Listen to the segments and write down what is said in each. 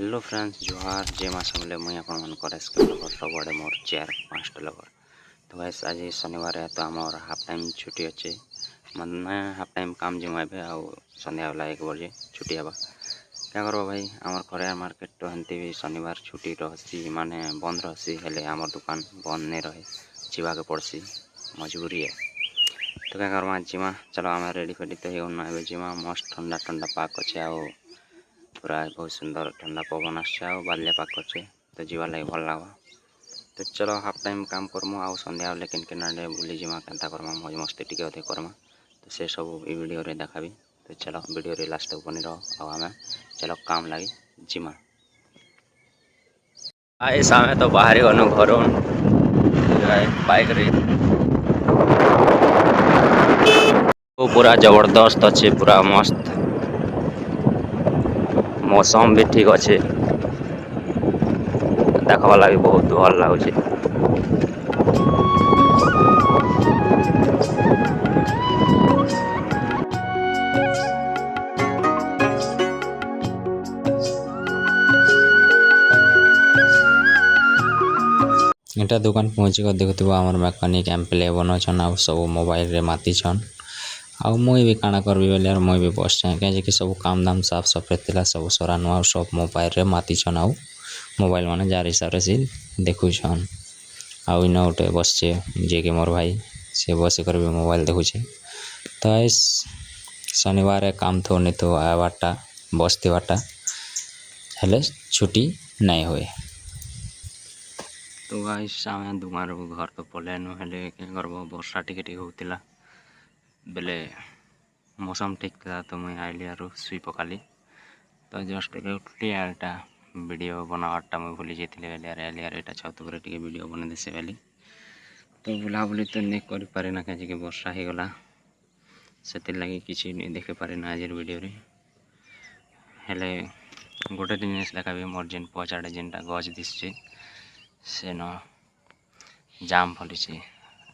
Hello friends जुहार जय माँ समले मुई आपण सबुआड़े मोर 4-5टा लगभग। तो वैसे आज शनिवार है तो आमर हाफ टाइम छुट्टी अच्छे मैं हाफ टाइम काम जिमा आउ संध्या बेला 1 बजे छुट्टी हवा क्या करब भाई आमर खरियार मार्केट तो हेमती भी शनिवार छुट्टी रही माने बंद रही हेले आमर दुकान बंद नहीं रहे जीवा के पड़सी मजबूरी है। तो क्या करमा जिमा चलो आम रेडी फेडी तो होना जिमा मस्त ठंडा ठंडा पाक अच्छे आउ पूरा बहुत सुंदर ठंडा पवन आसे बालिया पाक अच्छे तो जीवा लगे भल लगा। तो चलो हाफ टाइम काम करमु आउ संध्या बेले केन आड़े बुली जिमा केन्ता करमा मौज मस्ती टिके अधे करमा तो से सब वीडियो रे देखाबी। तो चलो वीडियो रे लास्ट तक बनी रहो आउ आमे चलो काम लगी जिमा आई सामे तो बाहरी गनु घर बाइक रे वो पूरा जबरदस्त अच्छे पूरा मस्त मौसम भी ठीक अच्छे देखा लगी बहुत भल लगुच। एटा दुकान पहुँची कर देखुव आम मेकानिक एम्प्ले बनछन आ सब मोबाइल रे मातिछन आ मुई भी काना करबी बोले मुई भी बस कहीं सब काम दाम साफ सफाई थिला सब सरानु आ सब मोबाइल रे मातिछन आ मोबाइल माने जार हिसाब से देखुछन आउ इन गोटे बसचे जे कि मोर भाई से बस कर भी मोबाइल देखुचे। तो शनिवार काम थो नहीं तो आवाटा बसते बाटा हेले छुट्टी नहीं हुए। तो गाइस आमे दुमार घर तो पलेनु हेले के करबो वर्षा टिके होतिला बेले मौसम ठीक था तो मुई आइली आरो सुई पकाली तो जस्ट उठली आरटा वीडियो बनावाटा मुई भूली जाइथिले बेले आइली आर एटा छत पर टिके वीडियो बने देसे बेली तो बुलाबुली तो नहीं कर पारे ना कहीं वर्षा हो गला से लगी किसी नहीं देखे पारे ना आज वीडियो रे हेले गोटे जिनिस देखाबी मोर जेन पचाड़े जेनटा गज दिशे से न जाम फली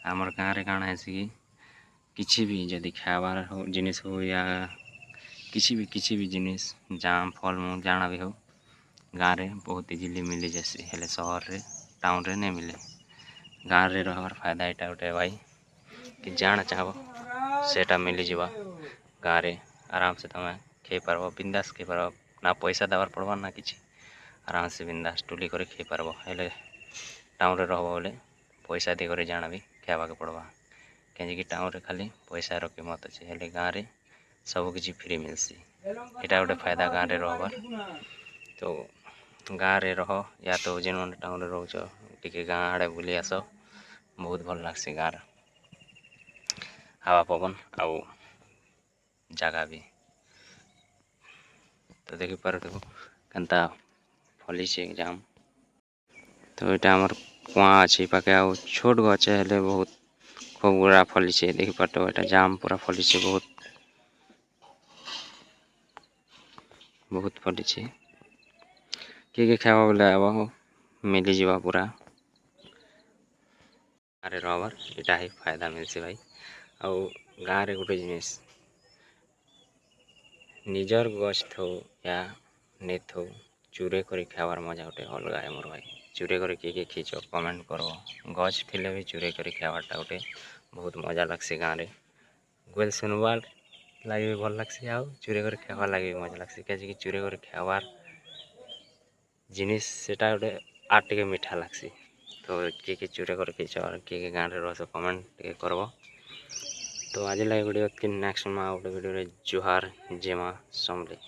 आमर गाँव रे काଣା है किसी भी जदि खाबार हो जिनिस हो या किसी भी जिनिस जाम फल मूल जाना भी हो गाँव रे बहुत इजिली मिली जैसे हेले शहर रे टाउन रे नहीं मिले। गाँव रे रहबार फायदा यहाँ गोटे भाई कि जाना चाहब सेटा मिली जावा गाँव रे आराम से तुम खे पार बिंदास खे पार ना पैसा देवार पड़वा ना किसी आराम से बिंदास टुली कर खे पार हेले टाउन रे रहब बोले पैसा दी कर जाना भी खावा के पड़वा कहीं टाउन रे खाली पैसा रो कीमत अच्छे हेले गाँव रे सब किसी फ्री मिलसी यहाँ गोटे फायदा गाँव रे रहबार। तो गाँव रे रह या तो जेन मैंने टाउन रे रोच टिके गाँव आड़े बुली आस बहुत भल लगसी गाँव हवा पवन आउ जगह भी तो देखी पार केन्ता फली से जाम। तो यहाँ आमर कुआ अच्छे पाके आ छोट गछ हेले बहुत खूब गुड़ा फली से देखी पाट यहाँ जाम पूरा फली से बहुत फली से किए खावा बोले अब मिली जावा पूरा गाँव रहबार यहाँ ही फायदा मिलसे भाई आउ गाँव रे गोटे जिनिस निजर गछ थो या नहीं थो चूरे कर खाबार मजा गोटे अलग है मोर भाई चूरे कर किए खींच कमेंट करो गछ थे भी चूरे कर खाबारटा गोटे बहुत मजा लगसी गाँव रे गोल सुनबार लगे भी भल लगसी आउ चूरे कर खाबार लगे भी मजा लगसी कहीं चूरे कर खाबार जिनिस सेटा गोटे आर टिके मीठा लगसी। तो किए चूरे कर खींच और किए गाँव रे रस कमेंट टिके करब। तो आज लगे वीडियो कि नेक्स्ट में गोटे वीडियो जुहार जय माँ समले।